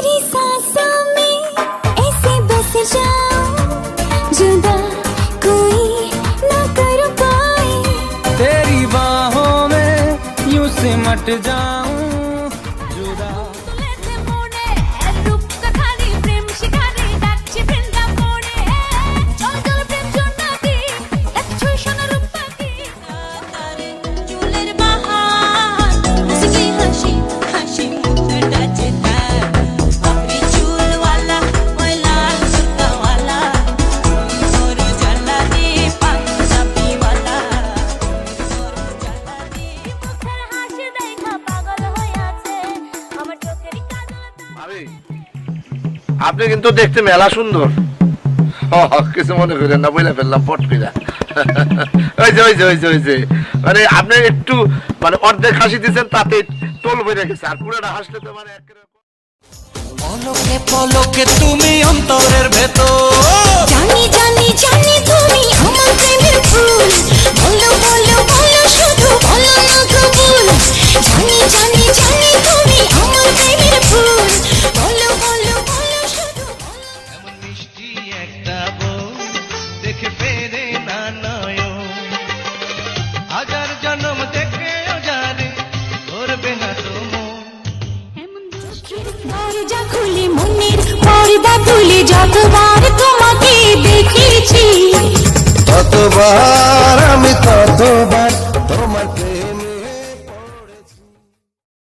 तेरी सांसों में ऐसे बस जाऊं जुदा कोई ना कर पाए तेरी बाहों में यूं सिमट जाऊं जुदा আপনি কিন্তু দেখতে মেলা সুন্দর কিছু মনে করেন না বলে ফেললাম পট করে মানে আপনি একটু মানে অর্ধেক হাসি দিচ্ছেন তাতে তোল বই রেখেছে আর পুরোটা হাসলে তো মানে পলকে পলকে তুমি অন্তরের ভেতর জানি জানি জানি তুমি আমার প্রেমের ফুল বলো বলো বলো শুধু বলো না কবুল জানি জানি জানি তুমি আমার প্রেমের ফুল বলো বলো বলো শুধু এমন মিষ্টি একটা বউ দেখে ফেরে না নয়ন হাজার জন্ম দেখেও জানে করবে না তো মন এমন চোখের দরজা খুলে মনের পর্দা খুলে যতবার তোমাকে দেখেছি ততবার আমি ততবার